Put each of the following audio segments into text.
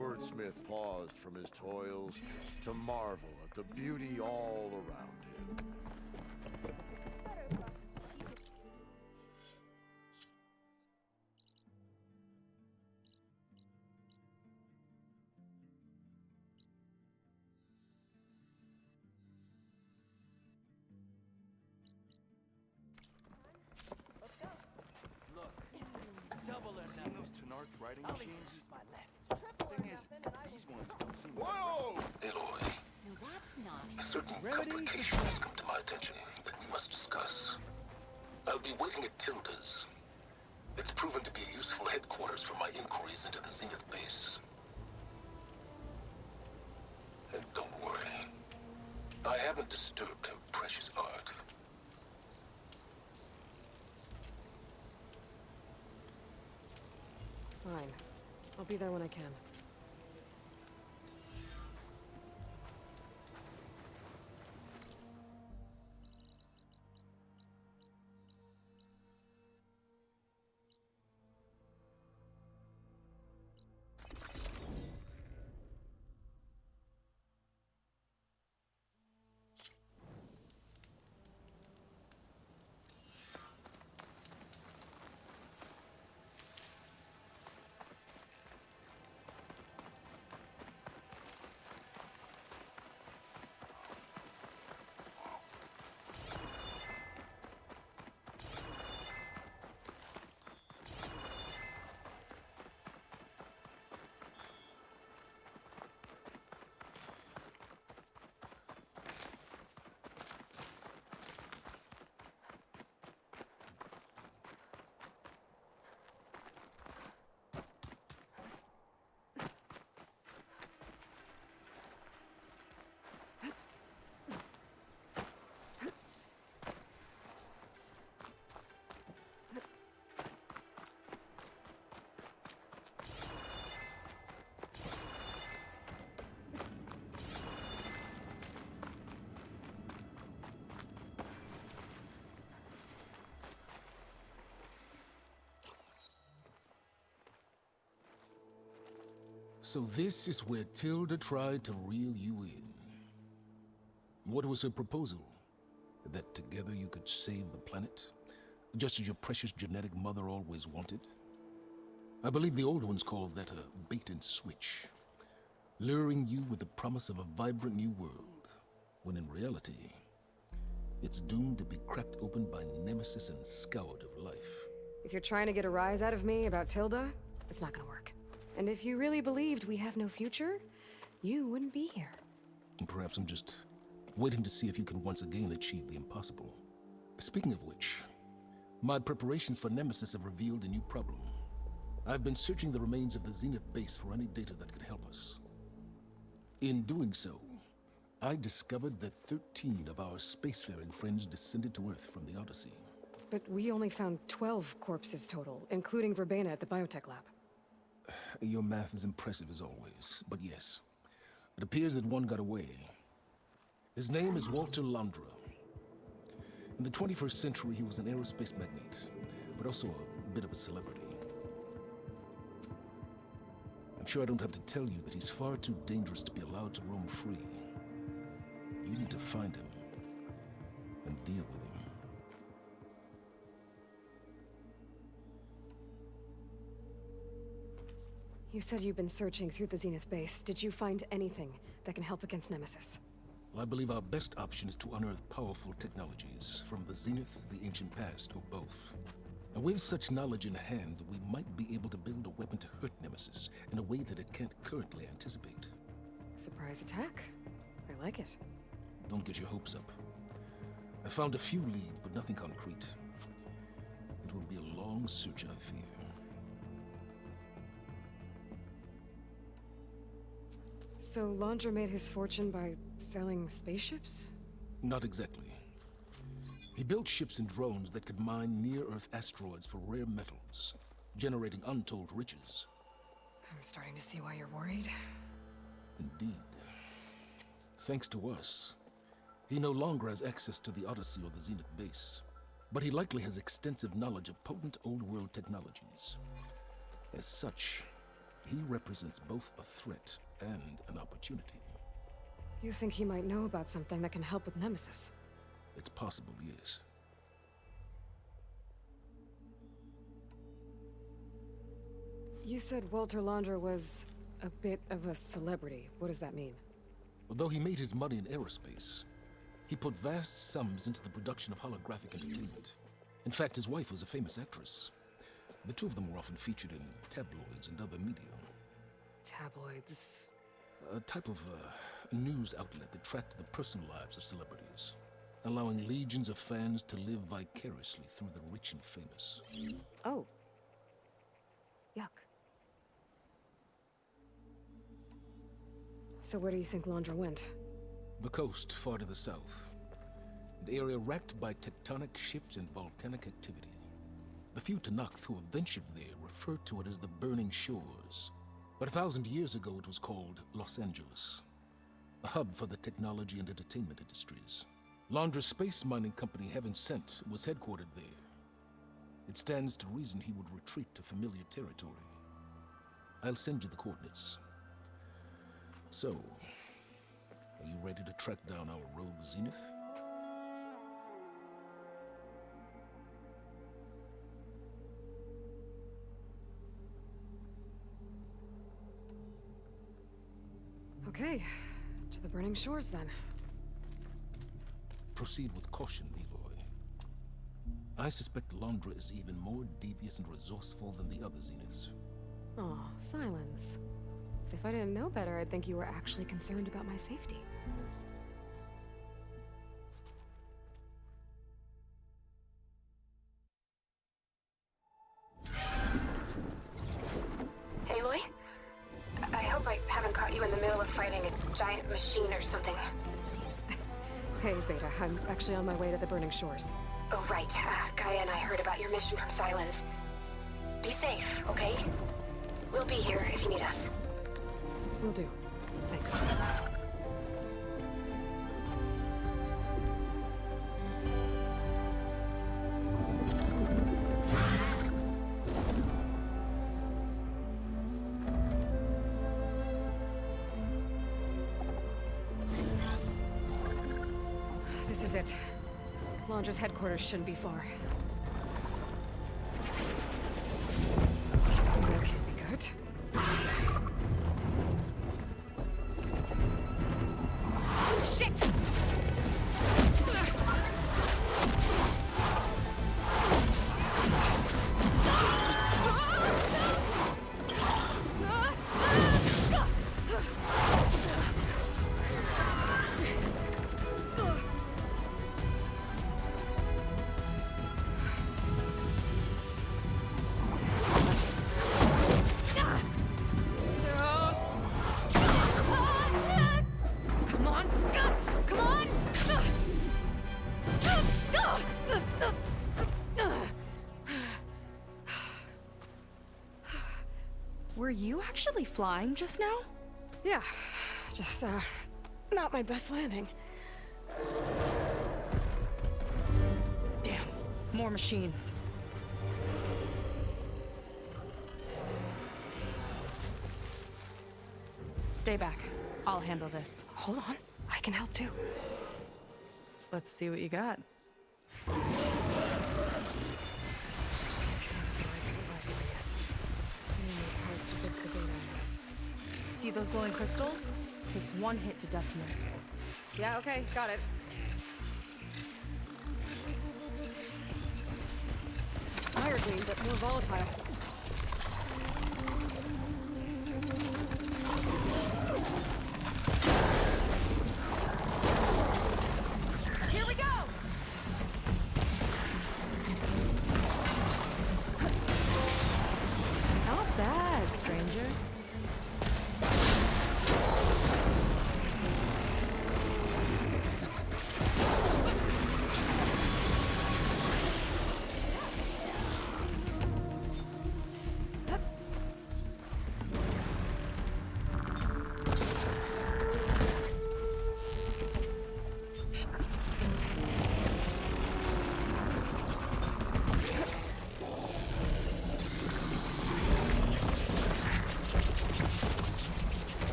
Wordsmith paused from his toils to marvel at the beauty all around him. Writing machines? Thing is, these ones don't seem Whoa! Aloy, No, that's not. a certain complication has come to my attention that we must discuss. I'll be waiting at Tilda's. It's proven to be a useful headquarters for my inquiries into the Zenith base. And don't worry, I haven't disturbed her precious art. Fine. I'll be there when I can. So this is where Tilda tried to reel you in. What was her proposal? That together you could save the planet? Just as your precious genetic mother always wanted? I believe the old ones called that a bait and switch. Luring you with the promise of a vibrant new world, when in reality, it's doomed to be cracked open by nemesis and scoured of life. If you're trying to get a rise out of me about Tilda, it's not gonna work. And if you really believed we have no future, you wouldn't be here. And perhaps I'm just waiting to see if you can once again achieve the impossible. Speaking of which, my preparations for Nemesis have revealed a new problem. I've been searching the remains of the Zenith base for any data that could help us. In doing so, I discovered that 13 of our spacefaring friends descended to Earth from the Odyssey. But we only found 12 corpses total, including Verbena at the biotech lab. Your math is impressive as always, but yes, it appears that one got away. His name is Walter Londra. In the 21st century, he was an aerospace magnate, but also a bit of a celebrity. I'm sure I don't have to tell you that he's far too dangerous to be allowed to roam free. You need to find him and deal with him. You said you've been searching through the Zenith base. Did you find anything that can help against Nemesis? Well, I believe our best option is to unearth powerful technologies, from the Zeniths, the ancient past, or both. And with such knowledge in hand, we might be able to build a weapon to hurt Nemesis in a way that it can't currently anticipate. Surprise attack. I like it. Don't get your hopes up. I found a few leads, but nothing concrete. It will be a long search, I fear. So Londra made his fortune by selling spaceships? Not exactly. He built ships and drones that could mine near-Earth asteroids for rare metals, generating untold riches. I'm starting to see why you're worried. Indeed. Thanks to us, he no longer has access to the Odyssey or the Zenith base, but he likely has extensive knowledge of potent old-world technologies. As such, he represents both a threat and an opportunity. You think he might know about something that can help with Nemesis? It's possible, yes. You said Walter Laundra was a bit of a celebrity. What does that mean? Although he made his money in aerospace, he put vast sums into the production of holographic entertainment. In fact, his wife was a famous actress. The two of them were often featured in tabloids and other media. Tabloids? A type of news outlet that tracked the personal lives of celebrities, allowing legions of fans to live vicariously through the rich and famous. Oh. Yuck. So where do you think Laundra went? The coast, far to the south. An area racked by tectonic shifts and volcanic activity. The few Tanakh who have ventured there refer to it as the Burning Shores. But 1,000 years ago it was called Los Angeles, a hub for the technology and entertainment industries. Laundra's space mining company, Heaven Sent, was headquartered there. It stands to reason he would retreat to familiar territory. I'll send you the coordinates. So, are you ready to track down our rogue Zenith? Okay, to the Burning Shores then. Proceed with caution, Leroy. I suspect Laundra is even more devious and resourceful than the other Zeniths. Aw, Silence. If I didn't know better, I'd think you were actually concerned about my safety. Aloy? I hope I haven't caught you in the middle of fighting a giant machine or something. Hey, Beta, I'm actually on my way to the Burning Shores. Oh, right. Gaia and I heard about your mission from Silence. Be safe, okay? We'll be here if you need us. Will do. Thanks. This is it. Laundra's headquarters shouldn't be far. That can't be good. Shit! Were you actually flying just now? Yeah, just, not my best landing. Damn, more machines. Stay back. I'll handle this. Hold on, I can help too. Let's see what you got. See those glowing crystals? Takes one hit to detonate. Yeah, okay, got it. Fire gleam, but more volatile. Here we go! Not bad, stranger.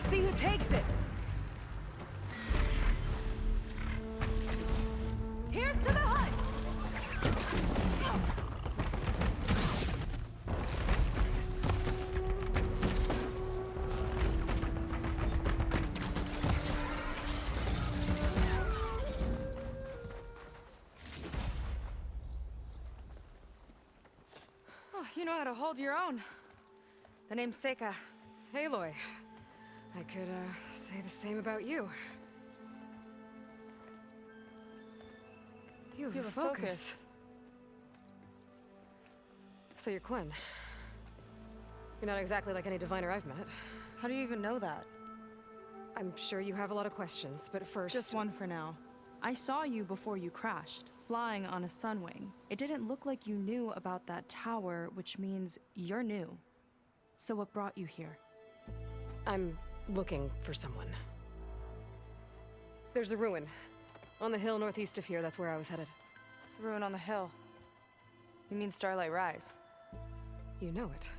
see who takes it. Here's to the hut! Oh, you know how to hold your own. The name's Seika. Aloy. I could, say the same about you. You have a focus. So you're Quinn. You're not exactly like any diviner I've met. How do you even know that? I'm sure you have a lot of questions, but first... Just one for now. I saw you before you crashed, flying on a sunwing. It didn't look like you knew about that tower, which means you're new. So what brought you here? I'm looking for someone. There's a ruin. On the hill northeast of here, that's where I was headed. Ruin on the hill. You mean Starlight Rise? You know it.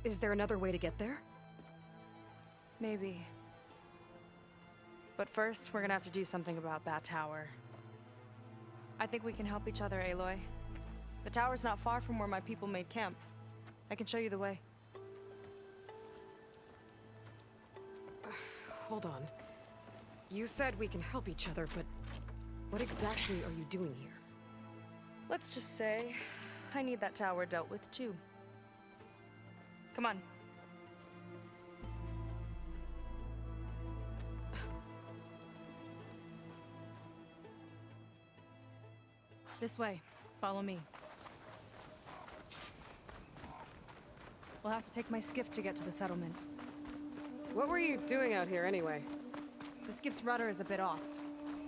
Is there another way to get there? Maybe. But first, we're gonna have to do something about that tower. I think we can help each other, Aloy. The tower's not far from where my people made camp. I can show you the way. Hold on. You said we can help each other, but what exactly are you doing here? Let's just say, I need that tower dealt with too. Come on. This way. Follow me. We'll have to take my skiff to get to the settlement. What were you doing out here anyway? The skiff's rudder is a bit off.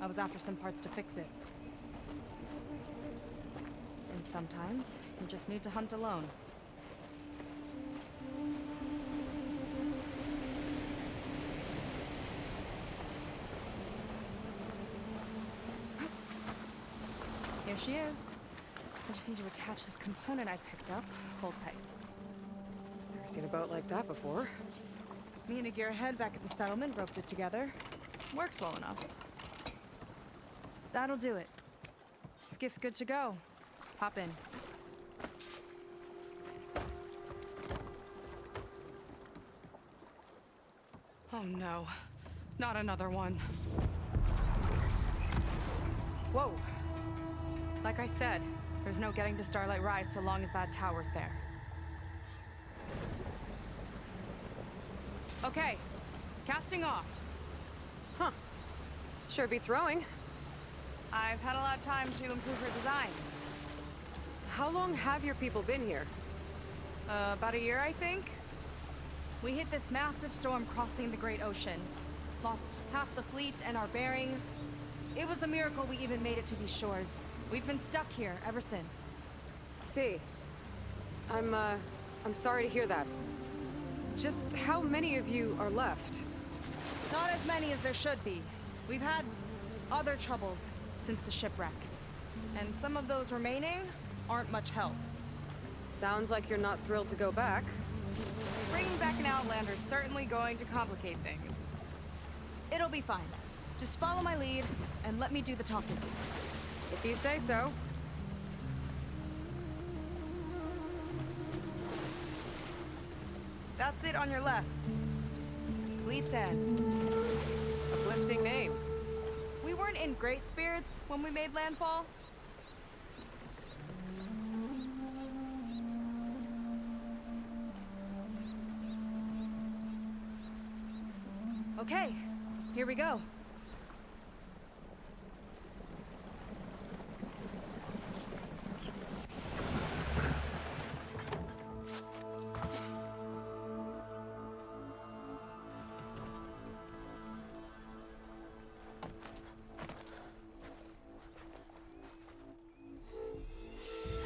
I was after some parts to fix it. And sometimes, you just need to hunt alone. Here she is. I just need to attach this component I picked up. Hold tight. Never seen a boat like that before. Me and a gearhead back at the settlement roped it together. Works well enough. That'll do it. Skiff's good to go. Hop in. Oh no. Not another one. Whoa. Like I said, there's no getting to Starlight Rise so long as that tower's there. Okay, casting off. Huh. Sure beats rowing. I've had a lot of time to improve her design. How long have your people been here? About a year, I think. We hit this massive storm crossing the Great Ocean. Lost half the fleet and our bearings. It was a miracle we even made it to these shores. We've been stuck here ever since. See. I'm sorry to hear that. Just how many of you are left? Not as many as there should be. We've had other troubles since the shipwreck. And some of those remaining aren't much help. Sounds like you're not thrilled to go back. Bringing back an Outlander's certainly going to complicate things. It'll be fine. Just follow my lead and let me do the talking. If you say so. That's it on your left. Fleet's End. Uplifting name. We weren't in great spirits when we made landfall. Okay, here we go.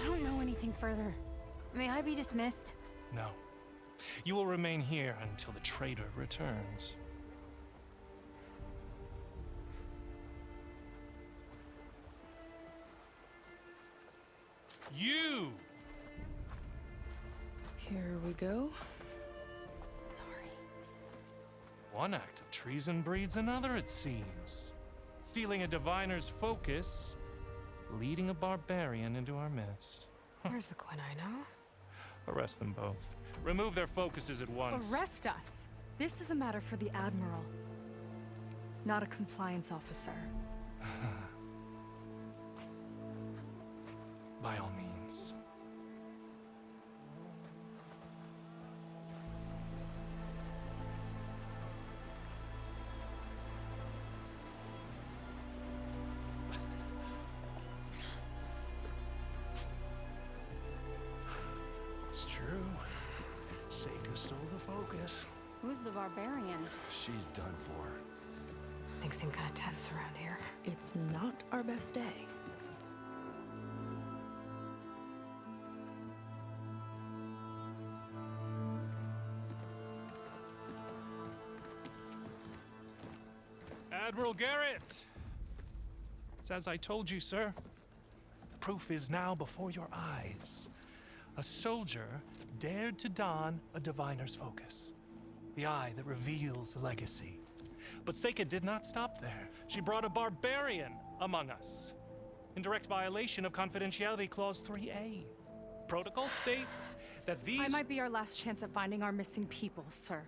I don't know anything further. May I be dismissed? No. You will remain here until the trader returns. You! Here we go. Sorry. One act of treason breeds another, it seems. Stealing a diviner's focus, leading a barbarian into our midst. Where's the Quinn I know? Arrest them both. Remove their focuses at once. Arrest us! This is a matter for the Admiral, not a compliance officer. By all means. It's true. Seika stole the focus. Who's the barbarian? She's done for. Things seem kind of tense around here. It's not our best day. Admiral Garrett! It's as I told you, sir. The proof is now before your eyes. A soldier dared to don a diviner's focus. The eye that reveals the legacy. But Seika did not stop there. She brought a barbarian among us. In direct violation of Confidentiality Clause 3A. Protocol states that these— I might be our last chance at finding our missing people, sir.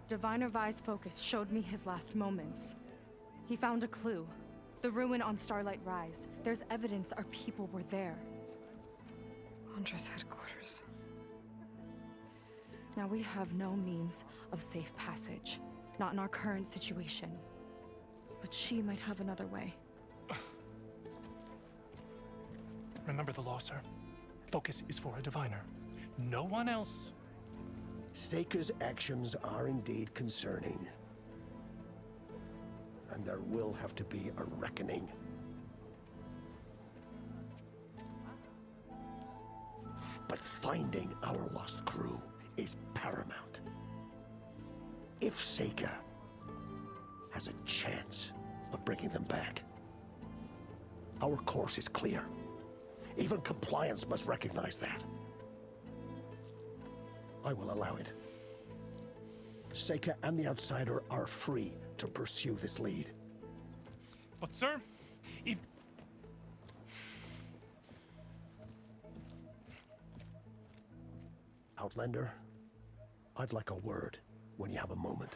Diviner Vi's focus showed me his last moments. He found a clue. The ruin on Starlight Rise. There's evidence our people were there. Huntress headquarters. Now we have no means of safe passage. Not in our current situation. But she might have another way. Remember the law, sir. Focus is for a diviner. No one else. Seika's actions are indeed concerning. And there will have to be a reckoning. But finding our lost crew is paramount. If Seika has a chance of bringing them back, our course is clear. Even compliance must recognize that. I will allow it. Seika and the Outsider are free to pursue this lead. But, sir, if— Outlander, I'd like a word when you have a moment.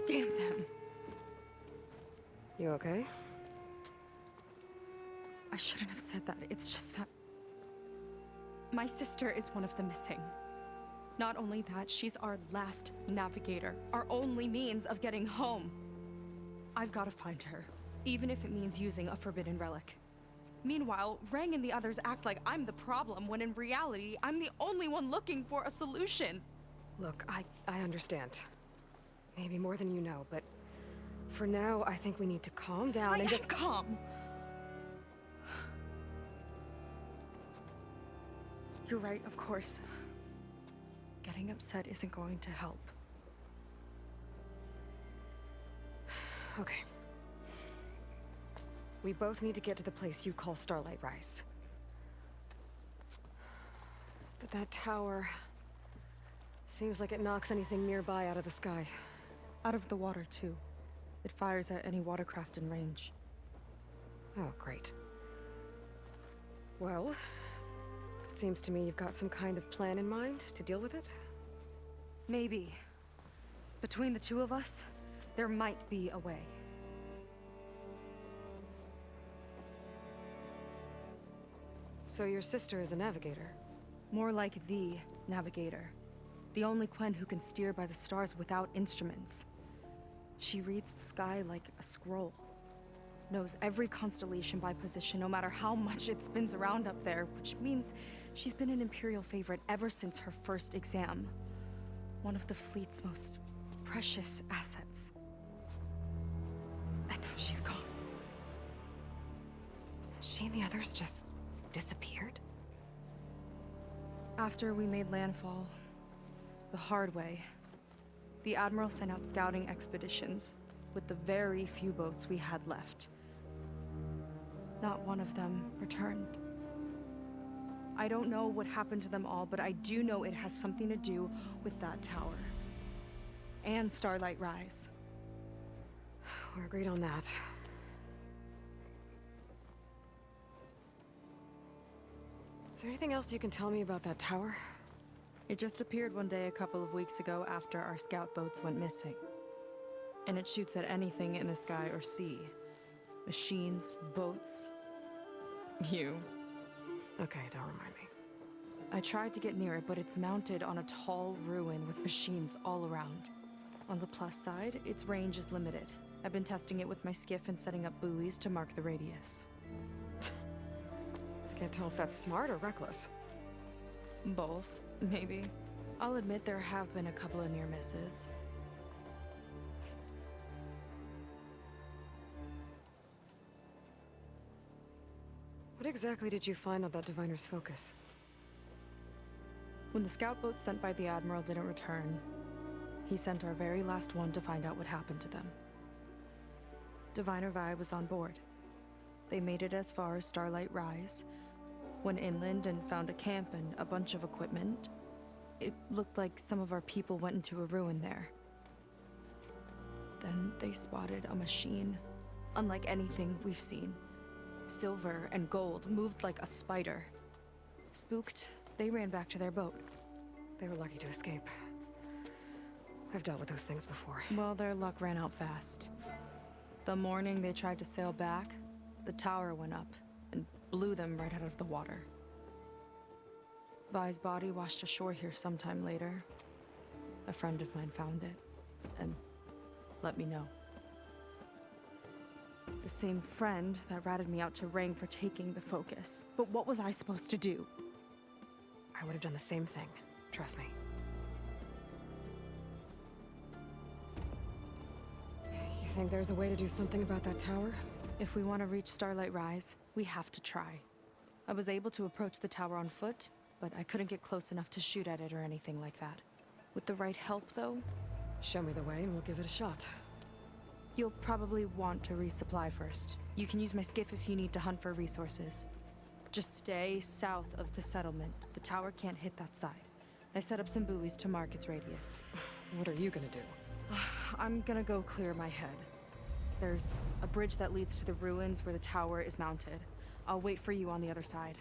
Damn them. You okay? I shouldn't have said that. It's just that my sister is one of the missing. Not only that, she's our last navigator, our only means of getting home. I've got to find her, even if it means using a forbidden relic. Meanwhile, Rang and the others act like I'm the problem, when in reality, I'm the only one looking for a solution. Look, I understand. Maybe more than you know, but for now, I think we need to calm down and just— calm. You're right, of course. Getting upset isn't going to help. Okay. We both need to get to the place you call Starlight Rise. But that tower seems like it knocks anything nearby out of the sky. Out of the water, too. It fires at any watercraft in range. Oh, great. Well, it seems to me you've got some kind of plan in mind to deal with it. Maybe. Between the two of us, there might be a way. So your sister is a navigator? More like the navigator. The only Quen who can steer by the stars without instruments. She reads the sky like a scroll. Knows every constellation by position, no matter how much it spins around up there, which means she's been an Imperial favorite ever since her first exam. One of the fleet's most precious assets. And now she's gone. She and the others just disappeared? After we made landfall, the hard way, the Admiral sent out scouting expeditions with the very few boats we had left. Not one of them returned. I don't know what happened to them all, but I do know it has something to do with that tower. And Starlight Rise. We're agreed on that. Is there anything else you can tell me about that tower? It just appeared one day a couple of weeks ago after our scout boats went missing. And it shoots at anything in the sky or sea. Machines, boats, you. Okay, don't remind me. I tried to get near it, but it's mounted on a tall ruin with machines all around. On the plus side, its range is limited. I've been testing it with my skiff and setting up buoys to mark the radius. Can't tell if that's smart or reckless. Both, maybe. I'll admit there have been a couple of near misses. What exactly did you find on that diviner's focus? When the scout boat sent by the Admiral didn't return, he sent our very last one to find out what happened to them. Diviner Vi was on board. They made it as far as Starlight Rise, went inland and found a camp and a bunch of equipment. It looked like some of our people went into a ruin there. Then they spotted a machine, unlike anything we've seen. Silver and gold, moved like a spider. Spooked, they ran back to their boat. They were lucky to escape. I've dealt with those things before. Well, their luck ran out fast. The morning they tried to sail back, the tower went up and blew them right out of the water. Vi's body washed ashore here sometime later. A friend of mine found it and let me know. The same friend that ratted me out to Rang for taking the focus. But what was I supposed to do? I would have done the same thing. Trust me. You think there's a way to do something about that tower? If we want to reach Starlight Rise, we have to try. I was able to approach the tower on foot, but I couldn't get close enough to shoot at it or anything like that. With the right help, though... Show me the way and we'll give it a shot. You'll probably want to resupply first. You can use my skiff if you need to hunt for resources. Just stay south of the settlement. The tower can't hit that side. I set up some buoys to mark its radius. What are you gonna do? I'm gonna go clear my head. There's a bridge that leads to the ruins where the tower is mounted. I'll wait for you on the other side.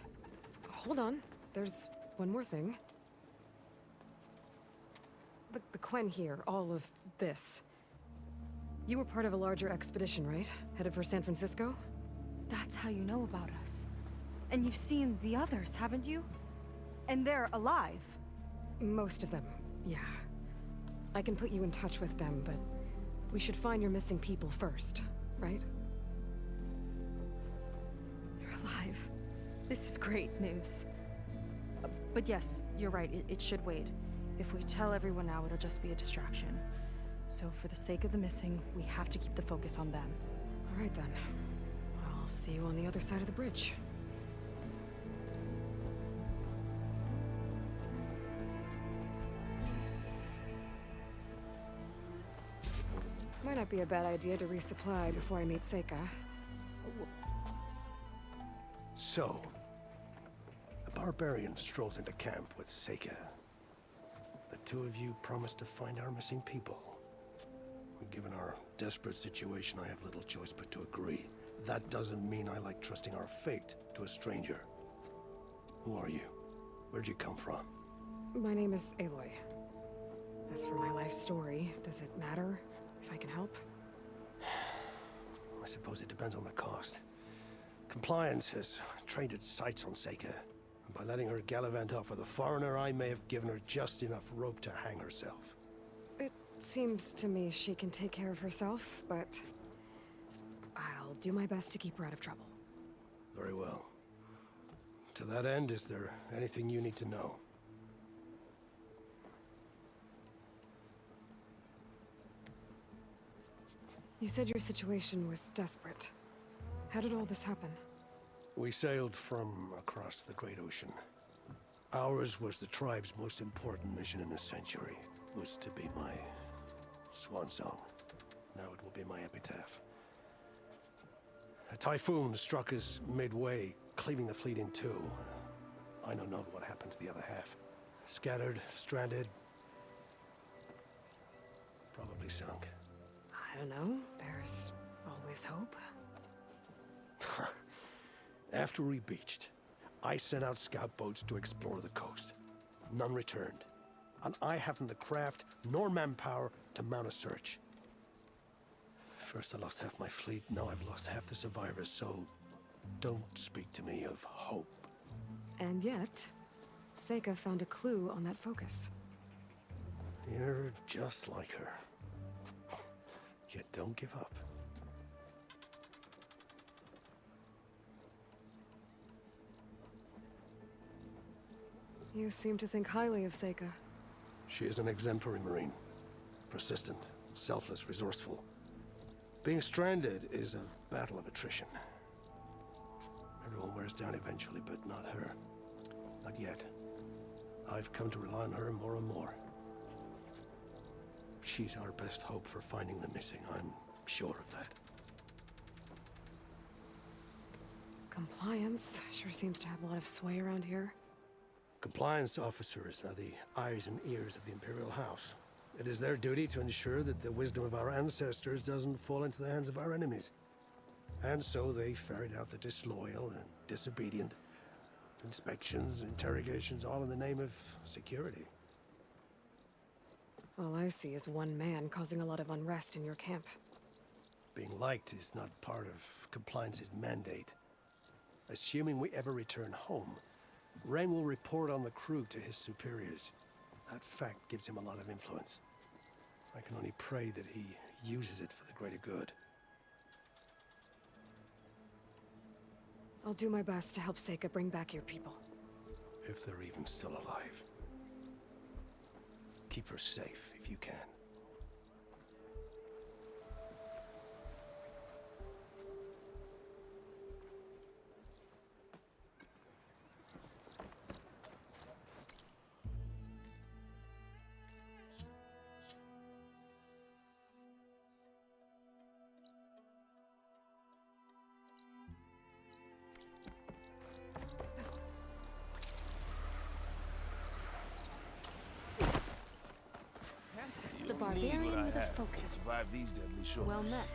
Hold on. There's one more thing. The Quen here, all of this. You were part of a larger expedition, right? Headed for San Francisco? That's how you know about us. And you've seen the others, haven't you? And they're alive. Most of them, yeah. I can put you in touch with them, but we should find your missing people first, right? They're alive. This is great news. But yes, you're right, it should wait. If we tell everyone now, it'll just be a distraction. So for the sake of the missing, we have to keep the focus on them. All right then. I'll see you on the other side of the bridge. Might not be a bad idea to resupply before I meet Seika. So, the barbarian strolls into camp with Seika. The two of you promised to find our missing people. Given our desperate situation, I have little choice but to agree. That doesn't mean I like trusting our fate to a stranger. Who are you? Where'd you come from? My name is Aloy. As for my life story, does it matter if I can help? I suppose it depends on the cost. Compliance has trained its sights on Seika. And by letting her gallivant off with a foreigner, I may have given her just enough rope to hang herself. It seems to me she can take care of herself, but I'll do my best to keep her out of trouble. Very well. To that end, is there anything you need to know? You said your situation was desperate. How did all this happen? We sailed from across the Great Ocean. Ours was the tribe's most important mission in a century. It was to be my swan song. Now it will be my epitaph. A typhoon struck us midway, cleaving the fleet in two. I know not what happened to the other half. Scattered, stranded, probably sunk. I don't know. There's always hope. After we beached, I sent out scout boats to explore the coast. None returned. And I haven't the craft nor manpower to mount a search. First I lost half my fleet, now I've lost half the survivors, so don't speak to me of hope. And yet, Seika found a clue on that focus. You're just like her. You don't give up. You seem to think highly of Seika. She is an exemplary Marine. Persistent, selfless, resourceful. Being stranded is a battle of attrition. Everyone wears down eventually, but not her. Not yet. I've come to rely on her more and more. She's our best hope for finding the missing, I'm sure of that. Compliance sure seems to have a lot of sway around here. Compliance officers are the eyes and ears of the Imperial House. It is their duty to ensure that the wisdom of our ancestors doesn't fall into the hands of our enemies. And so they ferret out the disloyal and disobedient. Inspections, interrogations, all in the name of security. All I see is one man causing a lot of unrest in your camp. Being liked is not part of Compliance's mandate. Assuming we ever return home, Ren will report on the crew to his superiors. That fact gives him a lot of influence. I can only pray that he uses it for the greater good. I'll do my best to help Seika bring back your people. If they're even still alive. Keep her safe if you can. The barbarian with a focus. Survive these deadly shores. Well met.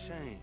Shame.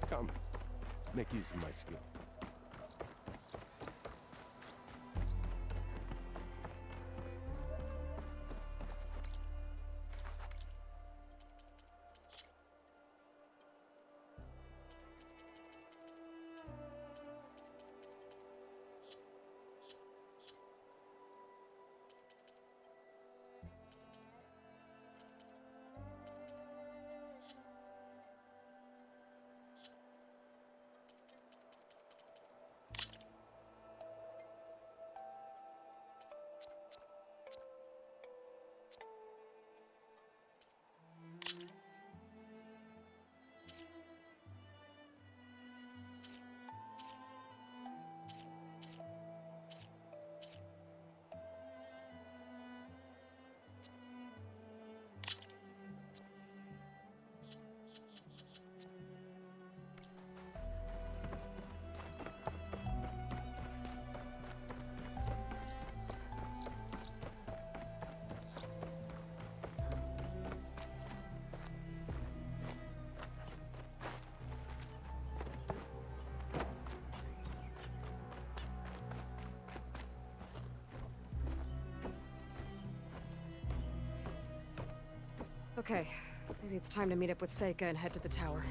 Come, make use of my skill. Okay, maybe it's time to meet up with Seika and head to the tower.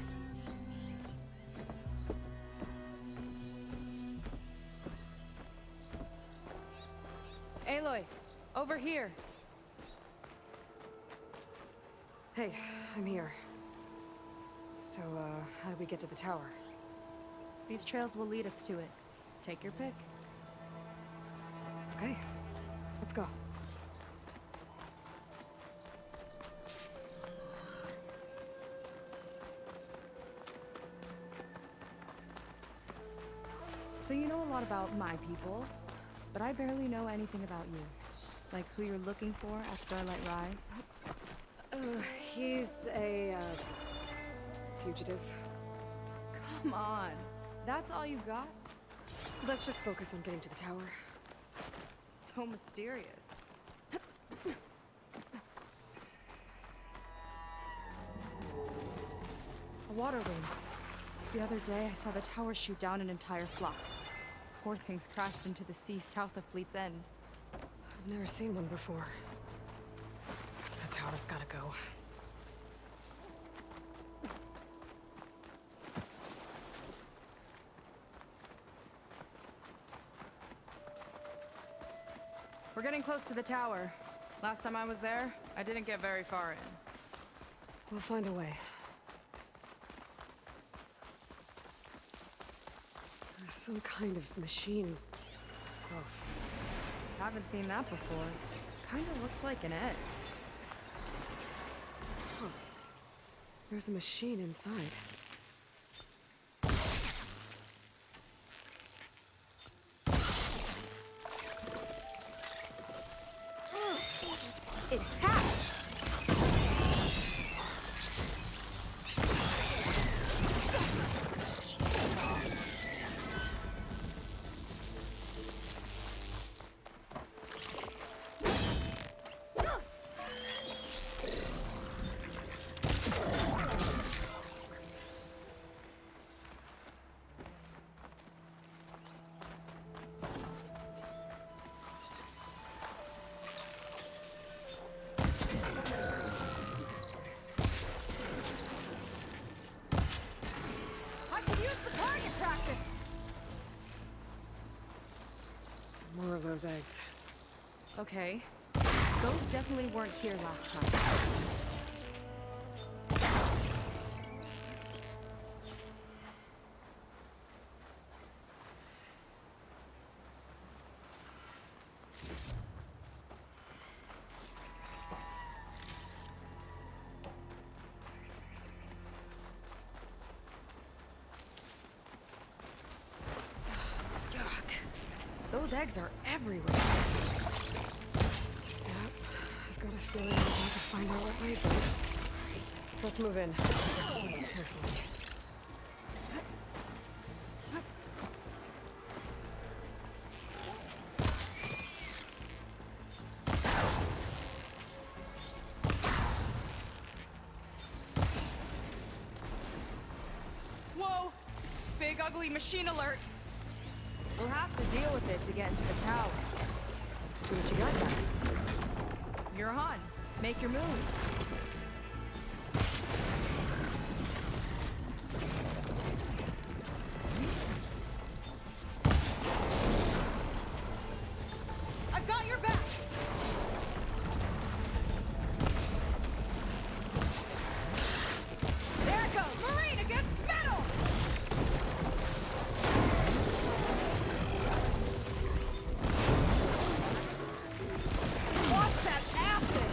Aloy, over here. Hey, I'm here. So, how do we get to the tower? These trails will lead us to it. Take your pick. Okay, let's go. So you know a lot about my people, but I barely know anything about you. Like who you're looking for at Starlight Rise. He's a, fugitive. Come on. That's all you got? Let's just focus on getting to the tower. So mysterious. A water wing. The other day, I saw the tower shoot down an entire flock. Poor things crashed into the sea south of Fleet's End. I've never seen one before. That tower's gotta go. We're getting close to the tower. Last time I was there, I didn't get very far in. We'll find a way. There's some kind of machine. Close. Haven't seen that before. Kinda looks like an egg. Huh. There's a machine inside. It hatched! More of those eggs. Okay. Those definitely weren't here last time. Those eggs are everywhere. Yep. I've got a feeling we're about to find out what made them. Let's move in. Carefully. Whoa! ugly machine alert. We'll have to deal with it to get into the tower. See what you got there. You're on. Make your move. I've got your back. There it goes. Marine against metal. Watch that acid.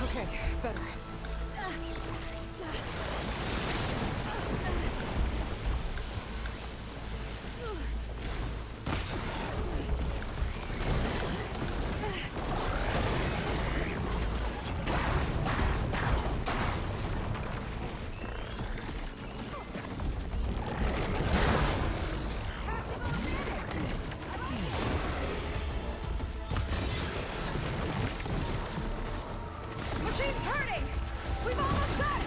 Okay, better. Machine's turning. We've almost got it.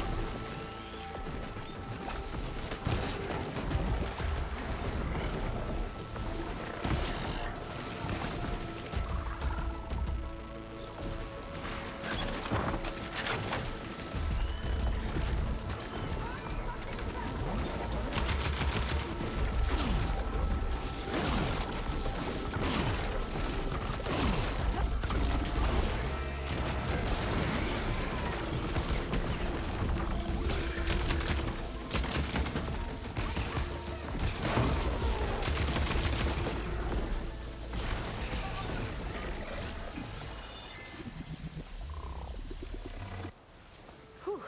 Whew.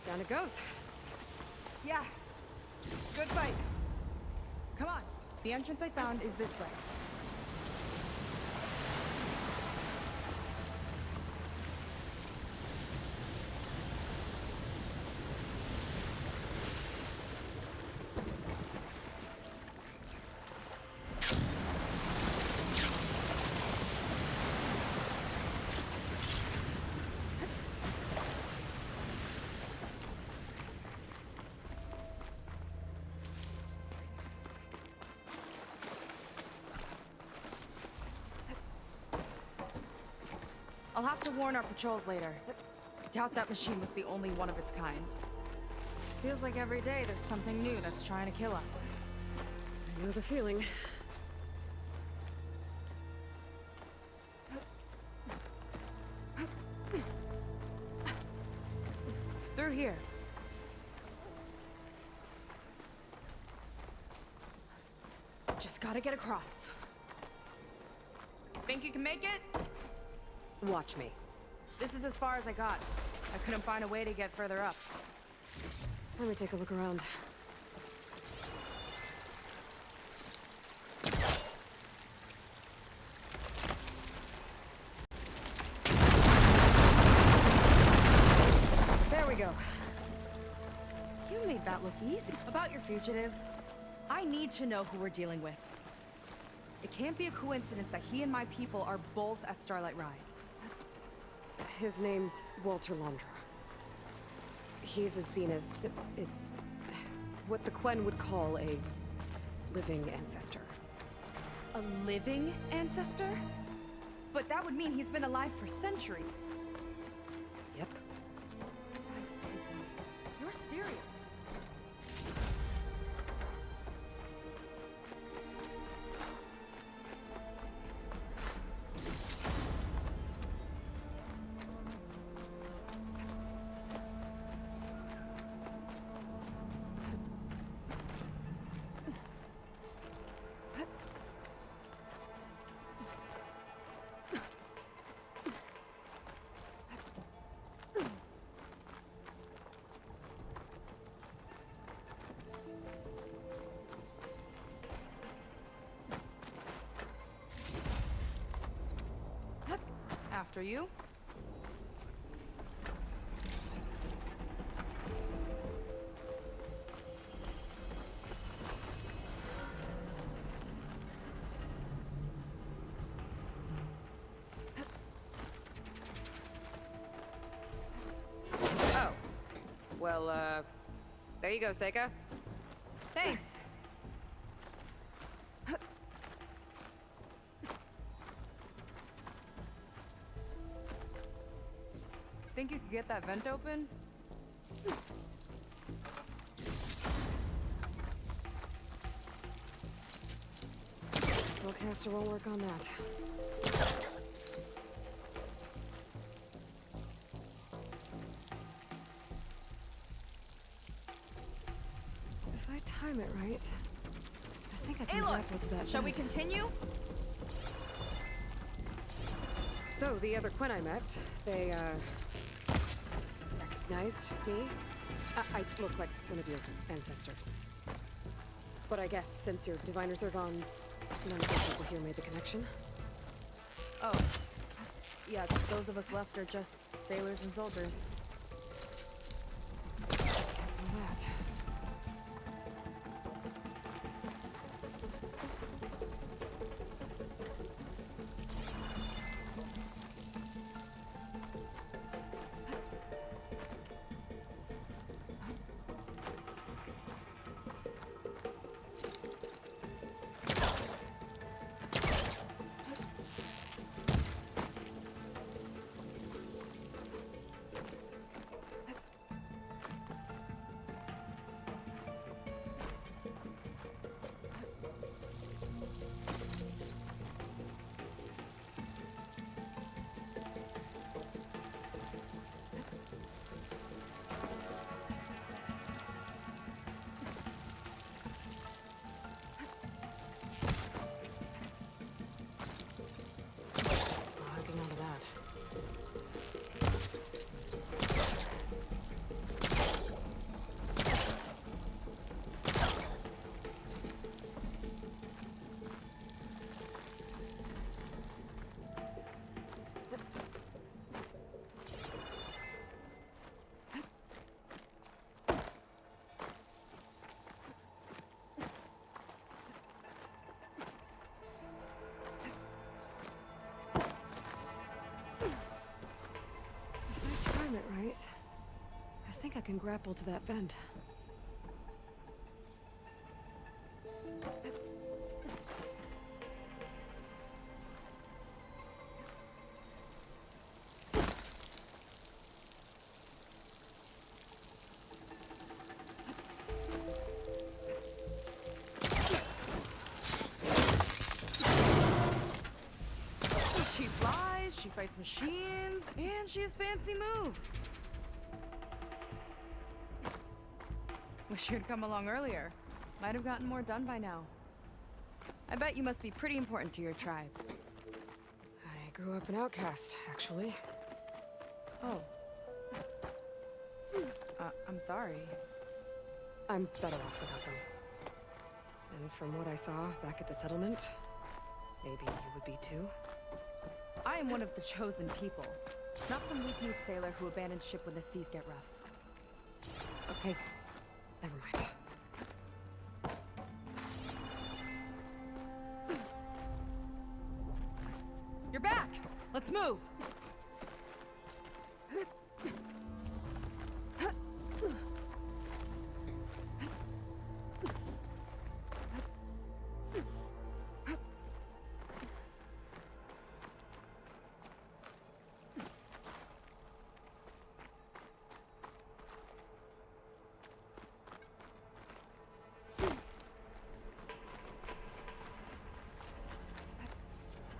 Down it goes. Yeah. Good fight. Come on. The entrance I found is this way. I'll have to warn our patrols later. Doubt that machine was the only one of its kind. Feels like every day there's something new that's trying to kill us. I know the feeling. Through here. Just gotta get across. Think you can make it? Watch me. This is as far as I got. I couldn't find a way to get further up. Let me take a look around. There we go. You made that look easy. About your fugitive, I need to know who we're dealing with. It can't be a coincidence that he and my people are both at Starlight Rise. His name's Walter Londra. He's a zenith. It's what the Quen would call a living ancestor. A living ancestor? But that would mean he's been alive for centuries. Yep. You're serious. After you? Oh. Well, there you go, Seika. Thanks. Think you could get that vent open? Spellcaster won't work on that. If I time it right, I think I can Aloy, grapple to that shall we vent. continue? So, the other Quinn I met, they, recognized me. I look like one of your ancestors. But I guess since your diviners are gone, none of the people here made the connection. Oh. Yeah, those of us left are just sailors and soldiers. All that. It right. I think I can grapple to that vent. She flies, she fights machines, and she has fancy moves. Wish you'd come along earlier. Might have gotten more done by now. I bet you must be pretty important to your tribe. I grew up an outcast, actually. Oh. I'm sorry. I'm better off without them. And from what I saw back at the settlement, maybe you would be too. I am one of the chosen people. Not some weak-kneed sailor who abandoned ship when the seas get rough. Okay, never mind. You're back! Let's move!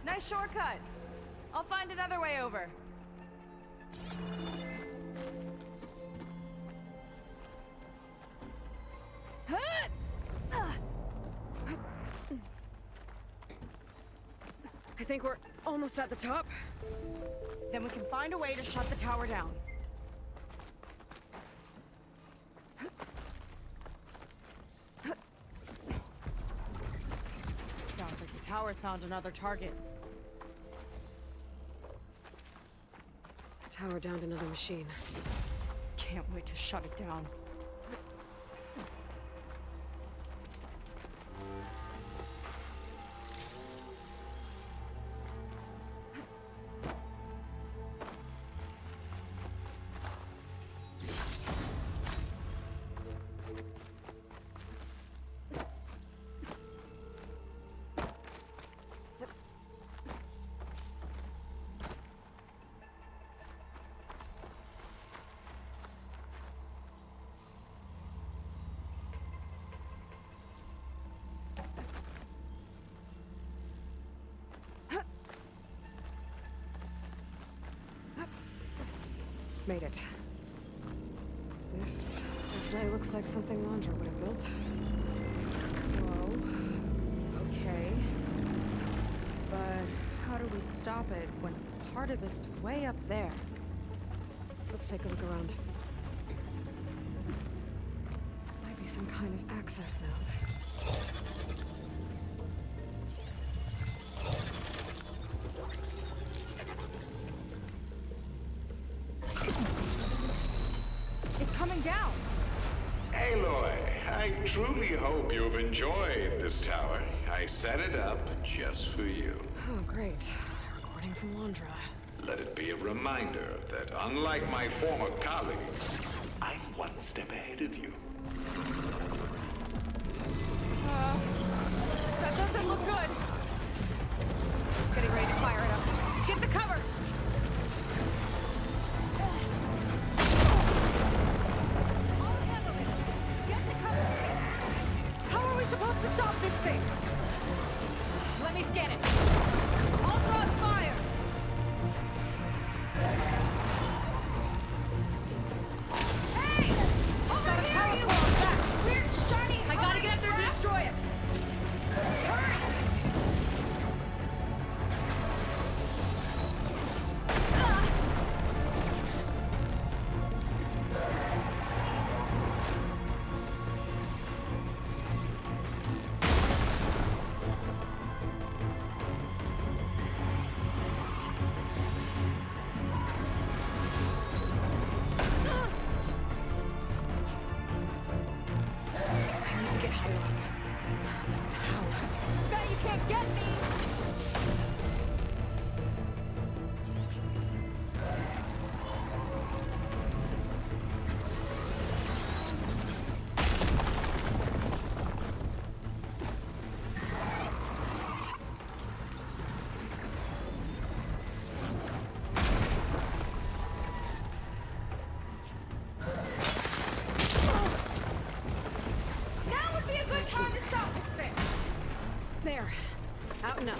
Nice shortcut. I'll find another way over. I think we're almost at the top. Then we can find a way to shut the tower down. Sounds like the tower's found another target. Power downed another machine. Can't wait to shut it down. Made it. This definitely looks like something Landra would have built. Whoa. Okay. But How do we stop it when part of it's way up there? let's take a look around. This might be some kind of access node. It's coming down! Aloy, I truly hope you've enjoyed this tower. I set it up just for you. Oh, great. Recording from Landra. Let it be a reminder that unlike my former colleagues, I'm one step ahead of you. That doesn't look good! Getting ready to fire it up. Get to cover! I'll handle this. Get to cover! How are we supposed to stop this thing? Let me scan it. All drones fire! Hey! Over here, you! Back! Weird, shiny... I gotta get up there to destroy it! Hurry! I need to get higher up. How? Bet you can't get me! Now would be a good time to stop this thing! There. Out and up.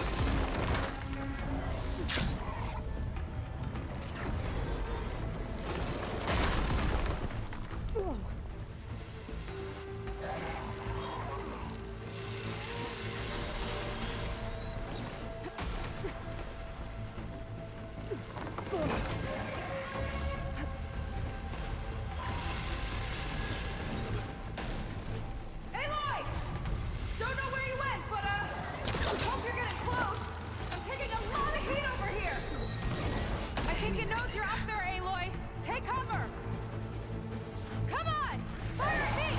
Whoa. Aloy! Don't know where you went, but, hope you're getting close. I'm taking a lot of heat over here. I think it knows you're up there, Aloy. Take cover. Come on! Fire at me!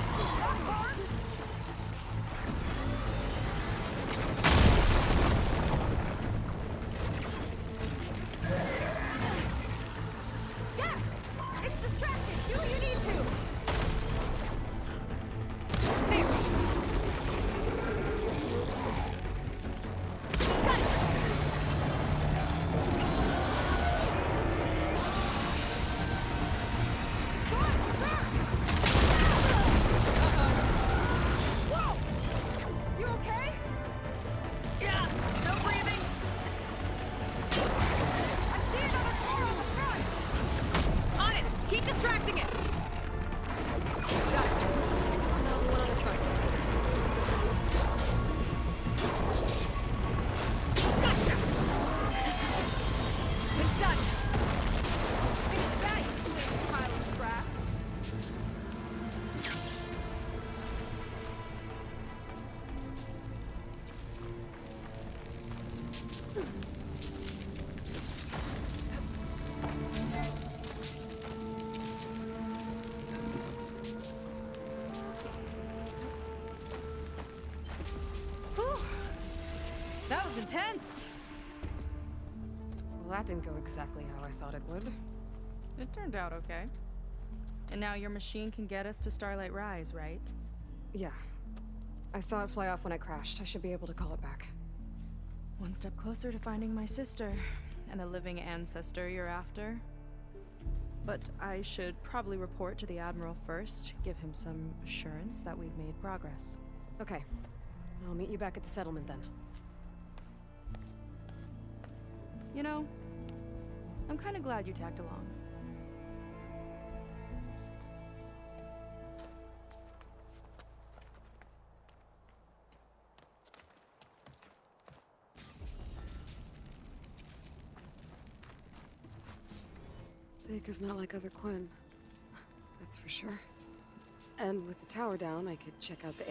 Yes! It's distracted. Do what you need to. Whoa! You okay? Yeah, no breathing. I see another car on the front. On it. Keep distracting it. Got it. Now the one on the front. Gotcha. It's done. It's that, you little pile of scrap. intense. Well, that didn't go exactly how I thought it would. It turned out okay. And now your machine can get us to Starlight Rise, right? Yeah. I saw it fly off when I crashed. I should be able to call it back. One step closer to finding my sister, and the living ancestor you're after. But I should probably report to the Admiral first, give him some assurance that we've made progress. Okay. I'll meet you back at the settlement then. You know, I'm kind of glad you tagged along. Seika's not like other Quinn. That's for sure. And with the tower down, I could check out the...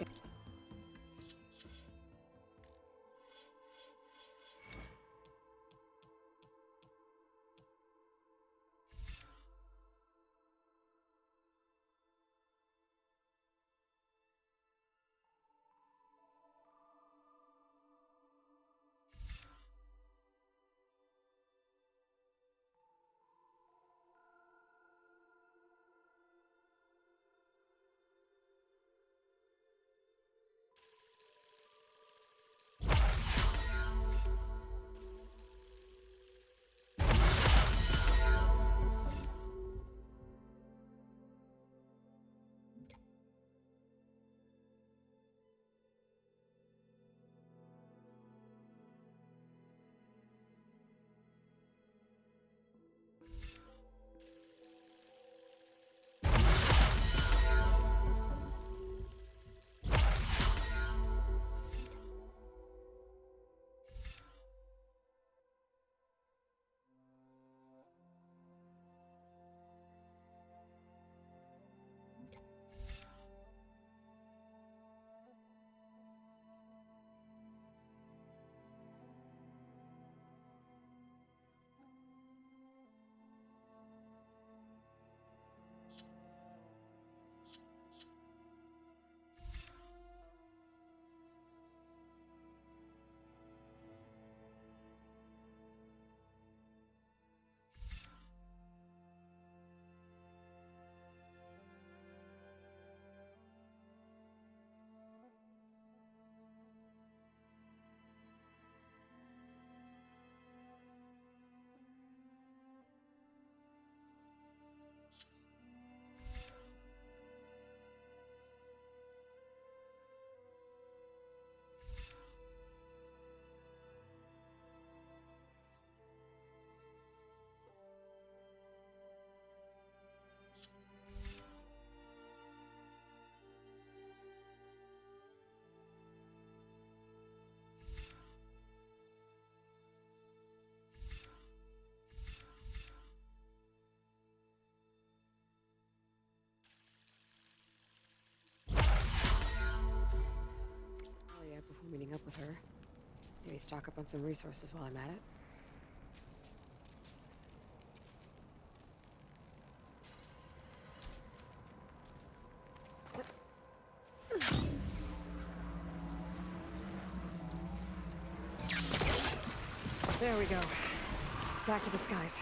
Before meeting up with her. Maybe stock up on some resources while I'm at it. There we go. Back to the skies.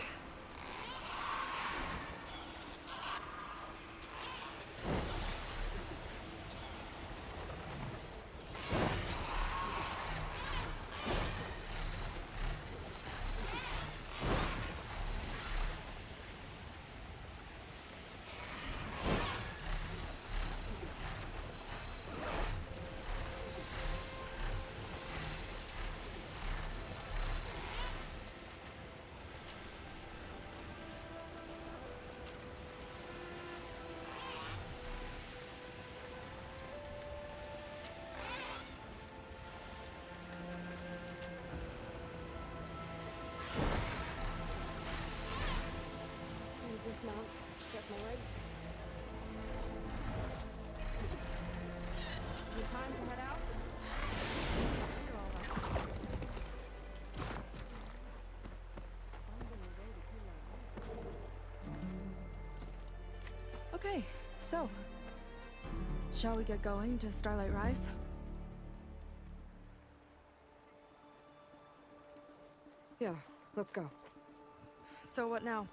Time to head out? Okay, so shall we get going to Starlight Rise? Shall we get going to Starlight Rise? Yeah, let's go. So what now?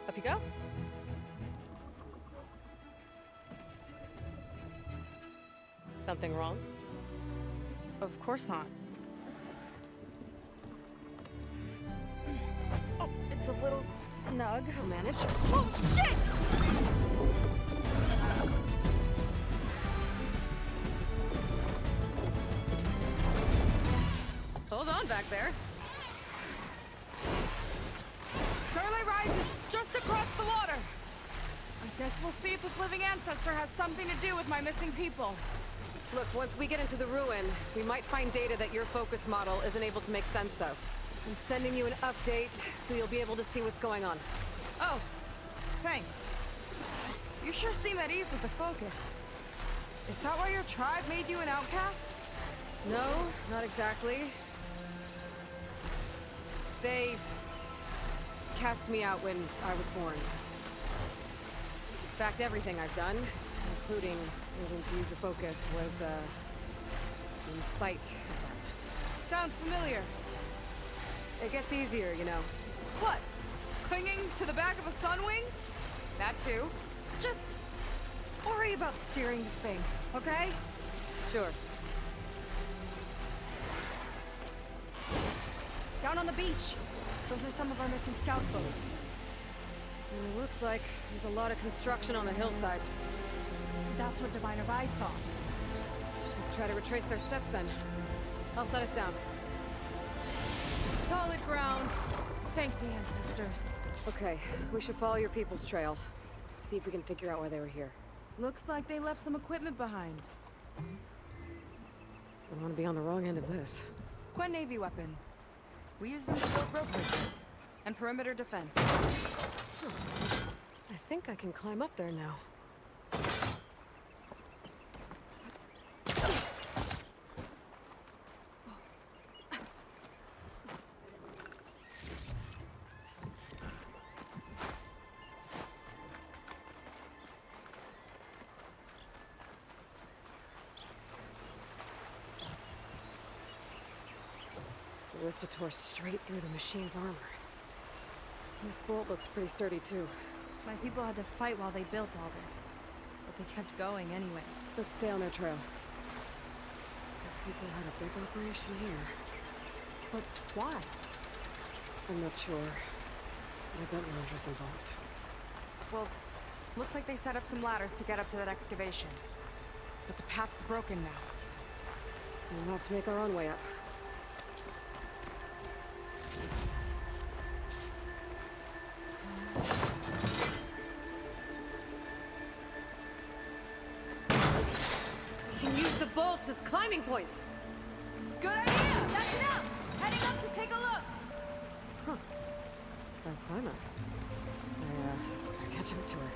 Up you go. Something wrong? Of course not. Oh, it's a little snug. I'll manage. Oh, shit! Hold on back there. Starlight Rise is just across the water. I guess we'll see if this living ancestor has something to do with my missing people. Look, once we get into the ruin, we might find data that your focus model isn't able to make sense of. I'm sending you an update, so you'll be able to see what's going on. Oh, thanks. You sure seem at ease with the focus. Is that why your tribe made you an outcast? No, not exactly. They cast me out when I was born. In fact, everything I've done, including needing to use a focus, was, in spite of them. Sounds familiar. It gets easier, you know. What? Clinging to the back of a sunwing? That too. Just worry about steering this thing, okay? Sure. Down on the beach. Those are some of our missing scout boats. And it looks like there's a lot of construction on the hillside. That's what Diviner Vi saw. Let's try to retrace their steps then. I'll set us down. Solid ground. Thank the ancestors. Okay, we should follow your people's trail. See if we can figure out why they were here. Looks like they left some equipment behind. I want to be on the wrong end of this. Quen Navy weapon. We use them to build rope bridges and perimeter defense. Huh. I think I can climb up there now. The Ballista tore straight through the machine's armor. This bolt looks pretty sturdy, too. My people had to fight while they built all this. But they kept going anyway. Let's stay on their trail. The people had a big operation here. But why? I'm not sure. I bet Londra's involved. Well, looks like they set up some ladders to get up to that excavation. But the path's broken now. We'll have to make our own way up. We can use the bolts as climbing points. Good idea! That's enough! Heading up to take a look! Huh. Fast climber. I catch up to her.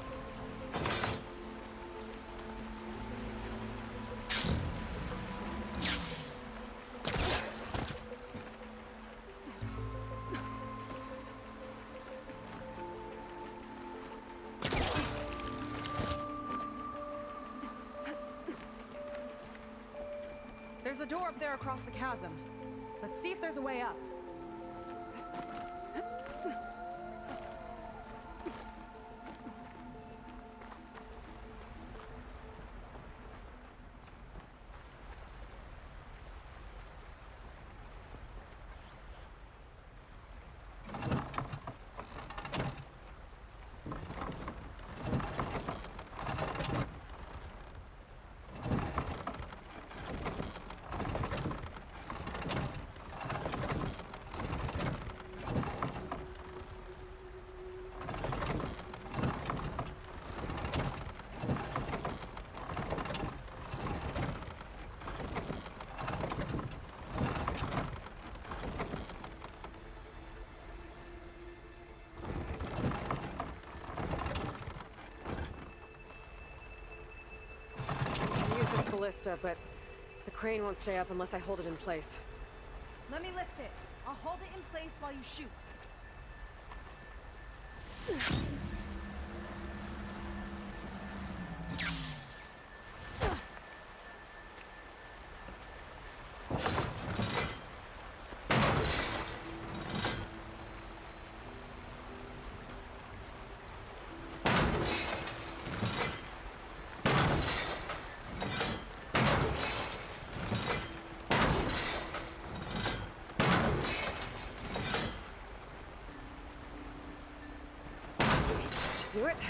There's a door up there across the chasm. Let's see if there's a way up. Ballista, but the crane won't stay up unless I hold it in place. Let me lift it. I'll hold it in place while you shoot. Do it.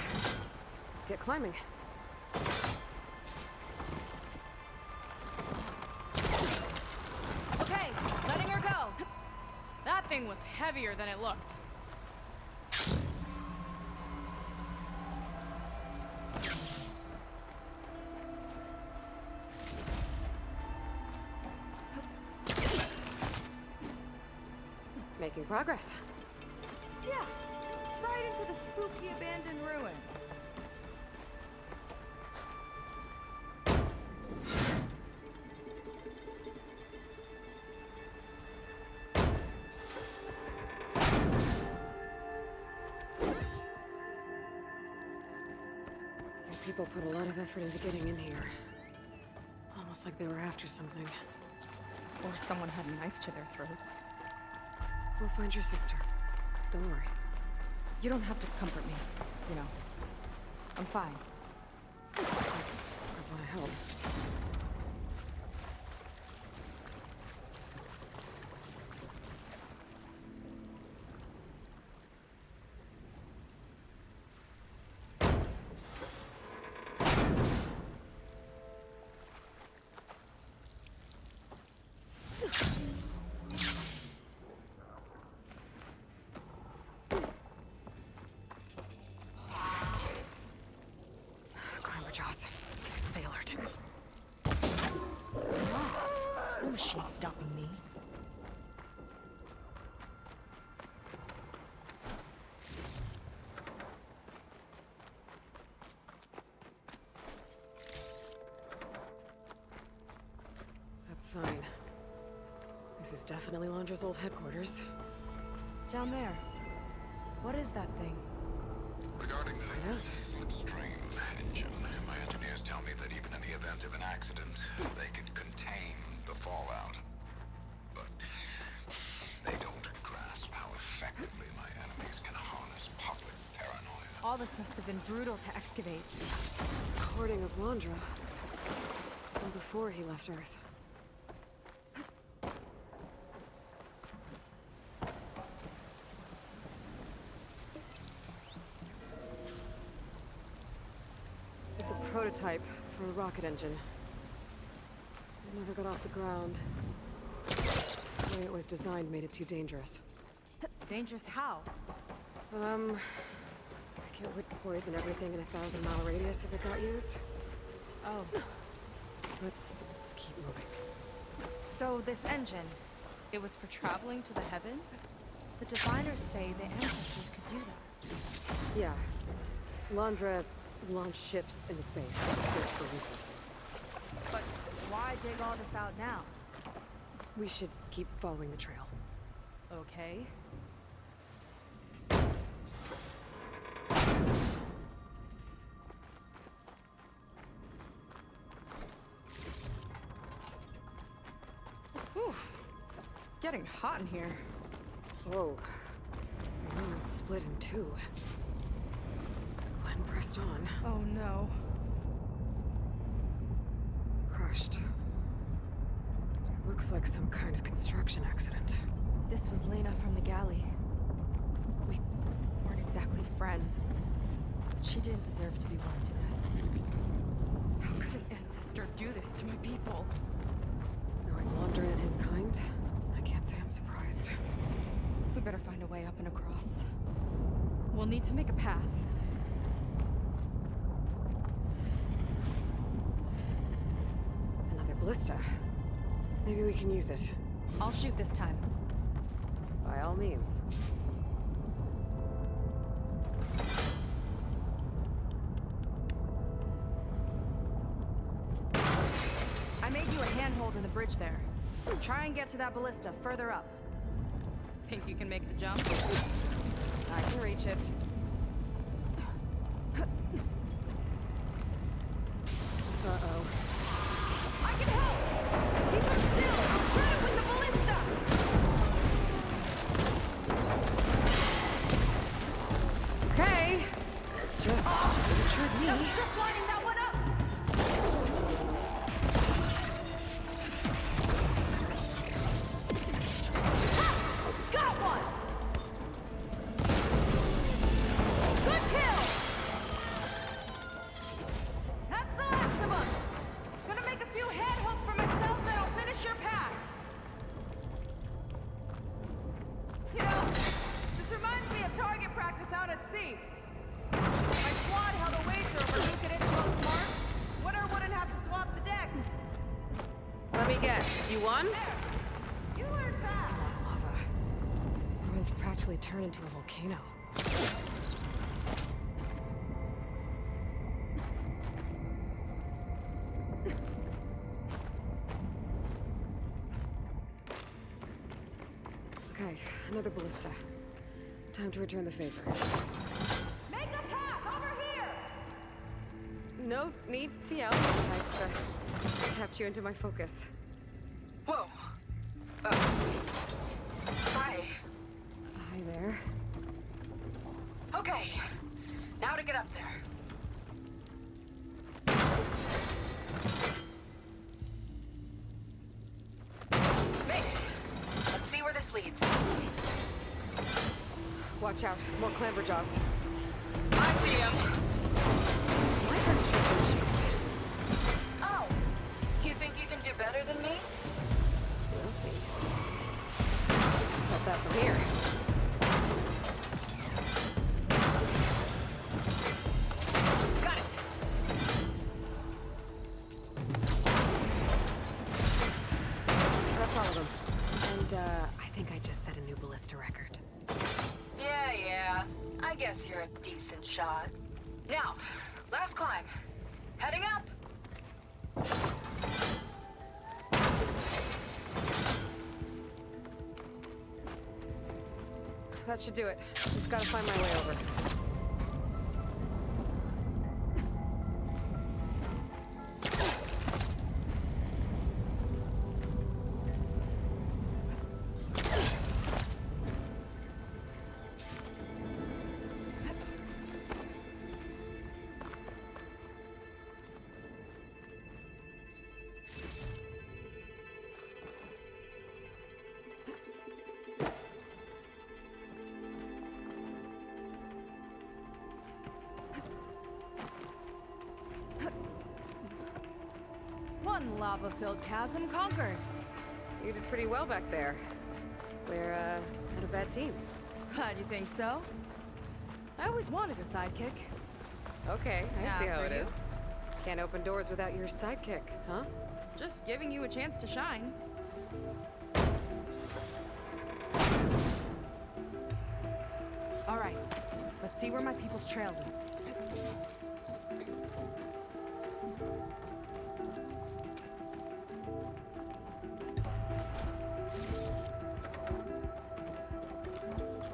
Let's get climbing. Okay, letting her go. That thing was heavier than it looked. Making progress. Yeah, right into the spooky abandoned ruin. Your people put a lot of effort into getting in here. Almost like they were after something. Or someone had a knife to their throats. We'll find your sister. Don't worry. You don't have to comfort me, you know. I'm fine. I want to help. Stay alert. No machine's stopping me. That sign. This is definitely Londra's old headquarters. Down there. What is that thing? Regarding the find out. slipstream engine, my engineers tell me that even in the event of an accident, they could contain the fallout. But they don't grasp how effectively my enemies can harness public paranoia. All this must have been brutal to excavate. Recording of Londra. From before he left Earth. It's a prototype for a rocket engine. It never got off the ground. The way it was designed made it too dangerous. Dangerous how? It would poison everything in a 1,000-mile radius if it got used. Oh. Let's keep moving. So this engine, it was for traveling to the heavens? The diviners say the ancestors could do that. Yeah. Londra launched ships into space to search for resources. But why dig all this out now? We should keep following the trail. Okay. Whew. Getting hot in here. Whoa. The ruin's split in two. Glenn pressed on. Oh no. Crushed. Looks like some kind of construction accident. This was Lena from the galley. We weren't exactly friends, but she didn't deserve to be burned to death. How could an ancestor do this to my people? Knowing Londra and his kind, I can't say I'm surprised. We better find a way up and across. We'll need to make a path. Another ballista. Maybe we can use it. I'll shoot this time. By all means. I made you a handhold in the bridge there. Try and get to that ballista further up. Think you can make the jump? I can reach it. Uh-oh. I can help! Keep him still! I'll shred him with the ballista! Okay. Just trick me. Just lining that one up! Ha! Got one! Good kill! That's the last of them! Gonna make a few head hooks for myself, then I'll finish your pack. You know, this reminds me of target practice out at sea. My squad held a wager over who could hit the most marks. Winner wouldn't have to swap the decks. Let me guess. You won? There. You learned It's fast. a lot of lava. Everyone's practically turned into a volcano. Okay, another ballista. Time to return the favor. Make a path over here. No need to yell. I tapped you into my focus. Whoa. Hi. Hi there. Okay. Now to get up there. Made it. Let's see where this leads. Watch out, more clamberjaws. I see him. My turn to shoot some shit. Oh. You think you can do better than me? We'll see. Got that from here. Got it. That's all of them. And, I think I just set a new ballista record. Yeah. I guess you're a decent shot. Now, last climb. Heading up. That should do it. Just gotta find my way over. One lava-filled chasm conquered. You did pretty well back there. We're, not a bad team. Glad you think so. I always wanted a sidekick. Okay, I see how After it you. is. Can't open doors without your sidekick, huh? Just giving you a chance to shine. All right, let's see where my people's trail leads.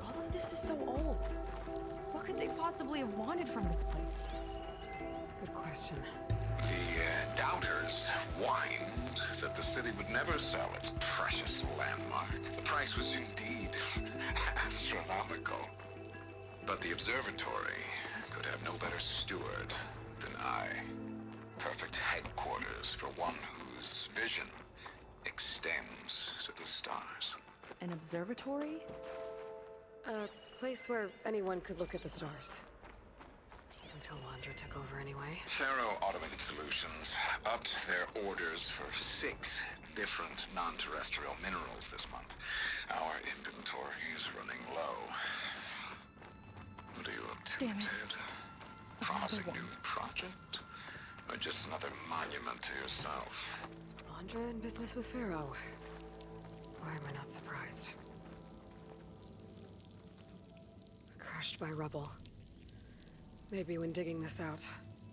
All of this is so old. What could they possibly have wanted from this place? Good question. The doubters whined that the city would never sell its precious landmark. The price was indeed astronomical. But the observatory could have no better steward than I. Perfect headquarters for one whose vision extends to the stars. An observatory? A place where anyone could look at the stars. Until Landra took over anyway. Pharaoh Automated Solutions upped their orders for 6 different non-terrestrial minerals this month. Our inventory is running low. What are you up to, Damn it. kid? Promising new project? Or just another monument to yourself? Landra in business with Pharaoh. Why am I not surprised? Crushed by rubble. Maybe when digging this out.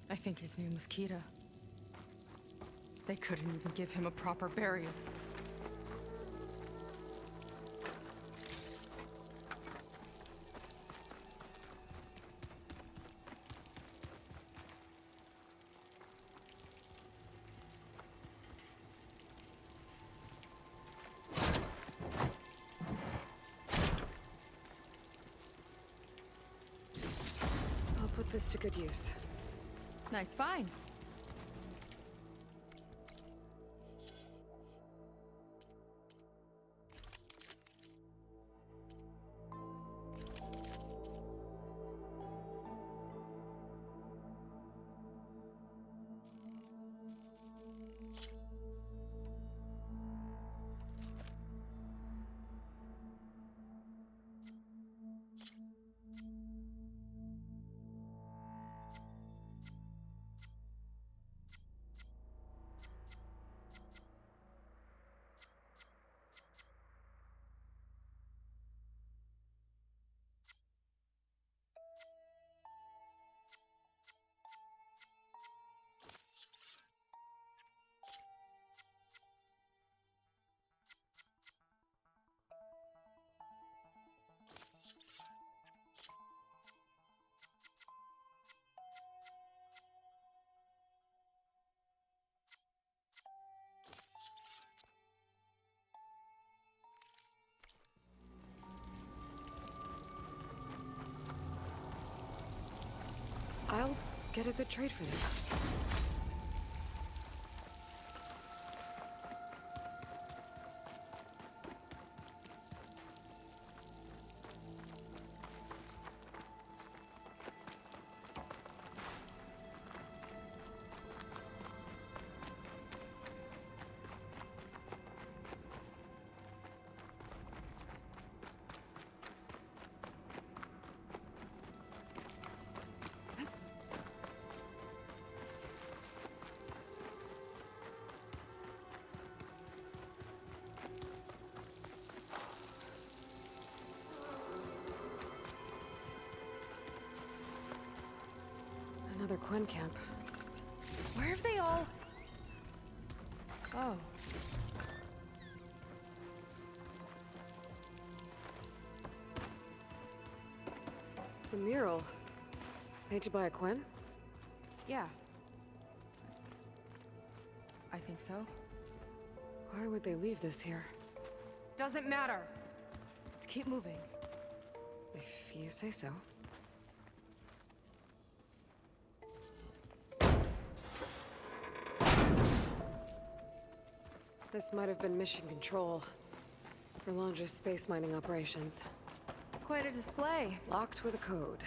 I think his name was Kita. They couldn't even give him a proper burial. this to good use. Nice find. I'll get a good trade for this. Another Quen camp. Where have they all... Oh. It's a mural. Painted by a Quen? Yeah. I think so. Why would they leave this here? Doesn't matter. Let's keep moving. If you say so. This might have been mission control for Londra's space mining operations. Quite a display. Locked with a code.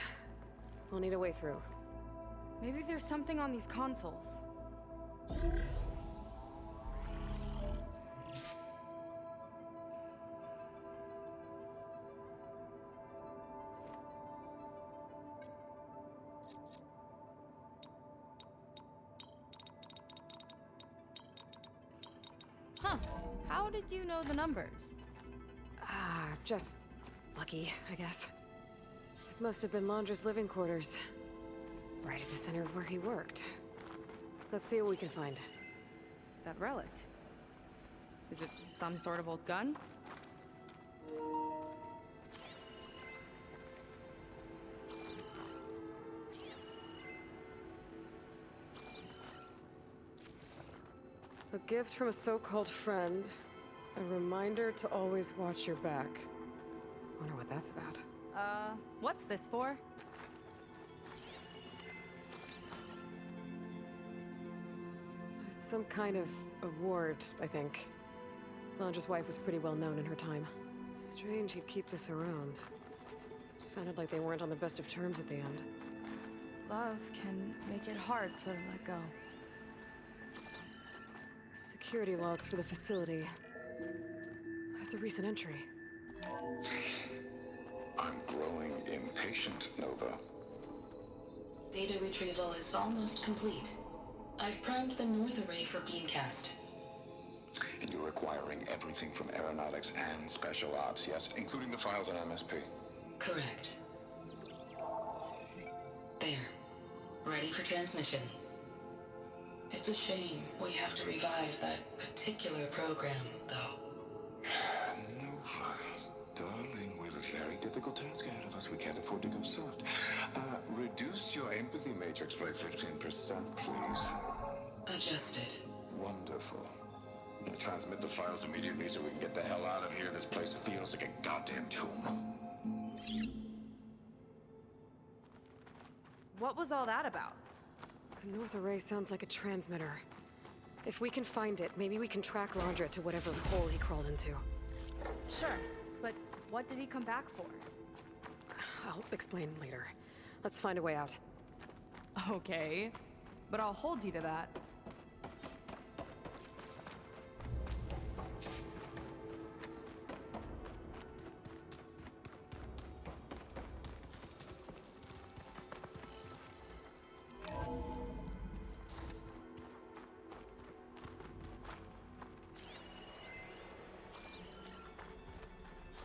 We'll need a way through. Maybe there's something on these consoles. Huh. How did you know the numbers? Just lucky, I guess. This must have been Londra's living quarters. Right at the center of where he worked. Let's see what we can find. That relic. Is it some sort of old gun? A gift from a so-called friend. A reminder to always watch your back. Wonder what that's about. What's this for? It's some kind of award, I think. Londra's wife was pretty well known in her time. Strange he'd keep this around. Sounded like they weren't on the best of terms at the end. Love can make it hard to let go. Security logs for the facility. There's a recent entry. I'm growing impatient, Nova. Data retrieval is almost complete. I've primed the north array for beamcast. And you're acquiring everything from aeronautics and special ops, yes? Including the files on MSP. Correct. There. Ready for transmission. It's a shame we have to revive that particular program, though. Nova, darling, we have a very difficult task ahead of us. We can't afford to go soft. Reduce your empathy matrix by 15%, please. Adjusted. Wonderful. Transmit the files immediately so we can get the hell out of here. This place feels like a goddamn tomb. What was all that about? The North Array sounds like a transmitter. If we can find it, maybe we can track Landra to whatever hole he crawled into. Sure, but what did he come back for? I'll explain later. Let's find a way out. Okay, but I'll hold you to that.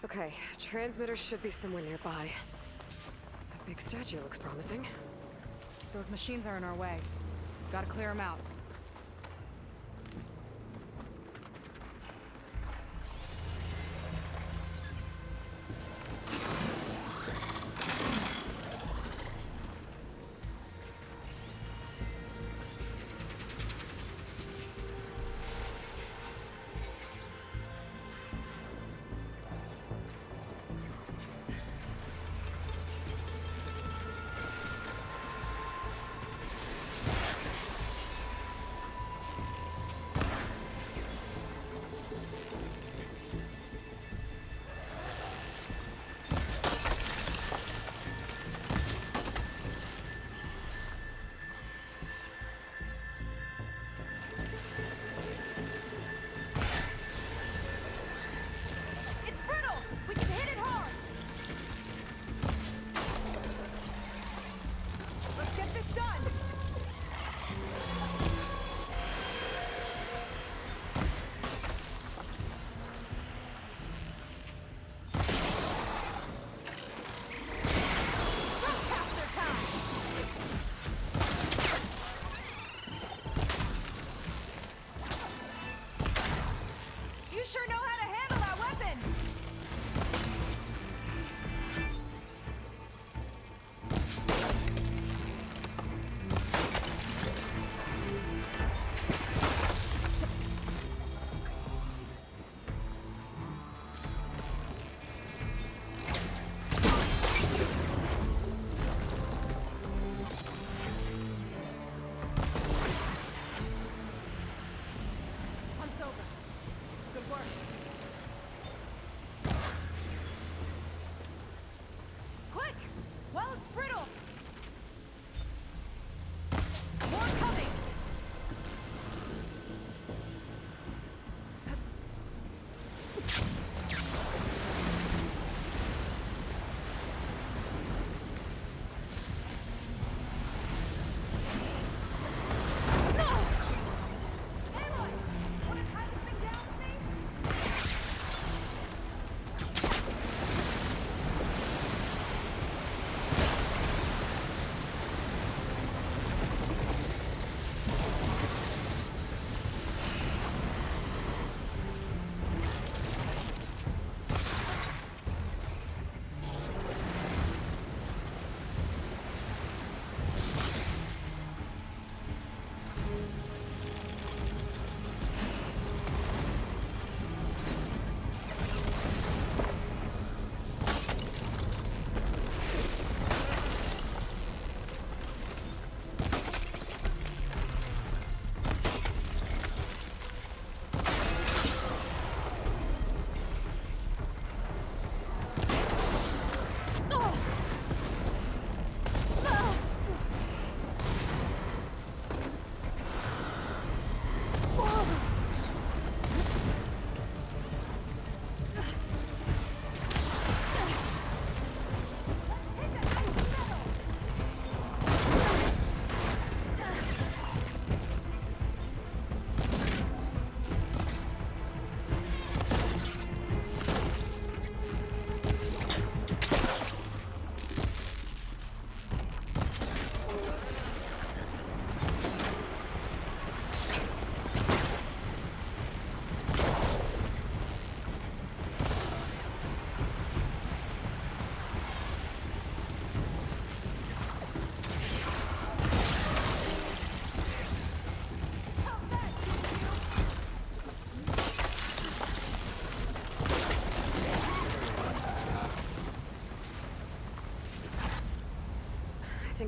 Okay, transmitter should be somewhere nearby. That big statue looks promising. Those machines are in our way. Gotta clear them out. Good work.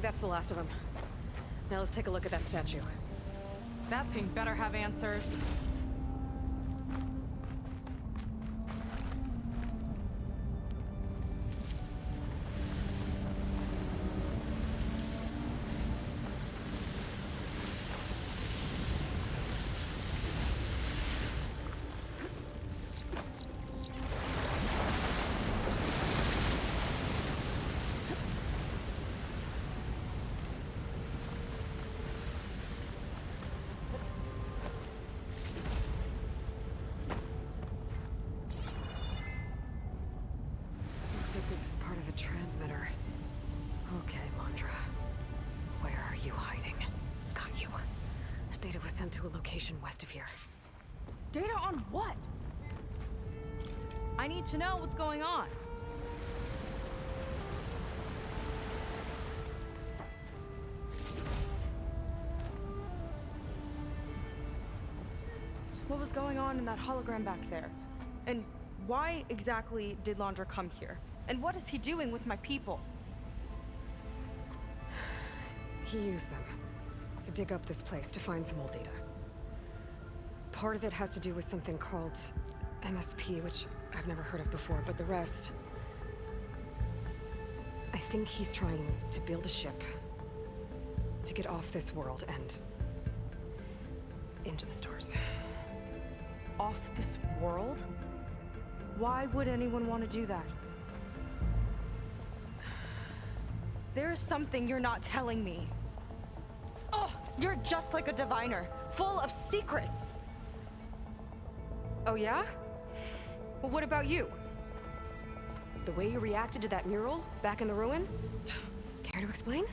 that's the last of them. Now let's take a look at that statue. That thing better have answers. Looks like this is part of a transmitter. Okay, Londra. Where are you hiding? Got you. Data was sent to a location west of here. Data on what? I need to know what's going on. What was going on in that hologram back there? And why exactly did Londra come here? And what is he doing with my people? He used them to dig up this place to find some old data. Part of it has to do with something called MSP, which I've never heard of before, but the rest... I think he's trying to build a ship to get off this world and into the stars. Off this world? Why would anyone want to do that? There's something you're not telling me. Oh, you're just like a diviner, full of secrets. Oh yeah? Well, what about you? The way you reacted to that mural back in the ruin? Care to explain?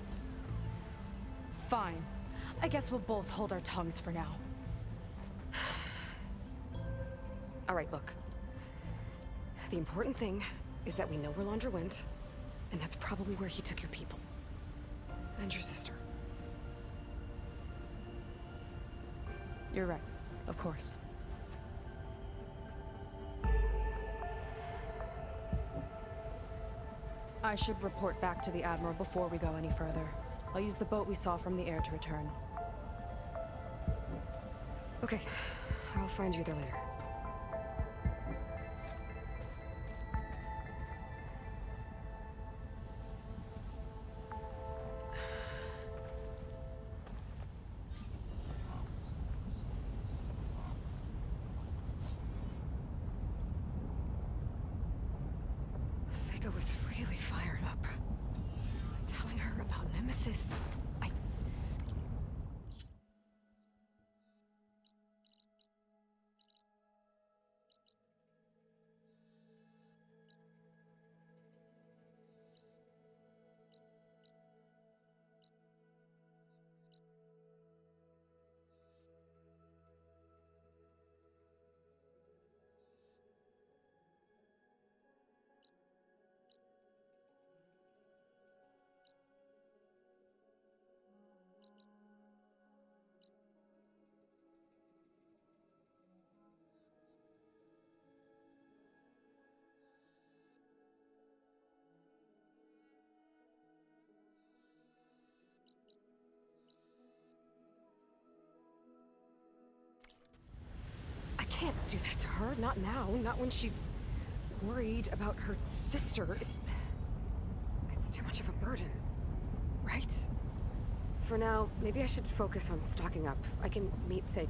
Fine. I guess we'll both hold our tongues for now. All right, look. The important thing is that we know where Londra went, and that's probably where he took your people. And your sister. You're right. Of course. I should report back to the Admiral before we go any further. I'll use the boat we saw from the air to return. Okay. I'll find you there later. Seika was really fired up. Telling her about Nemesis. I can't do that to her. Not now. Not when she's worried about her sister. It's too much of a burden. Right? For now, maybe I should focus on stocking up. I can meet Seika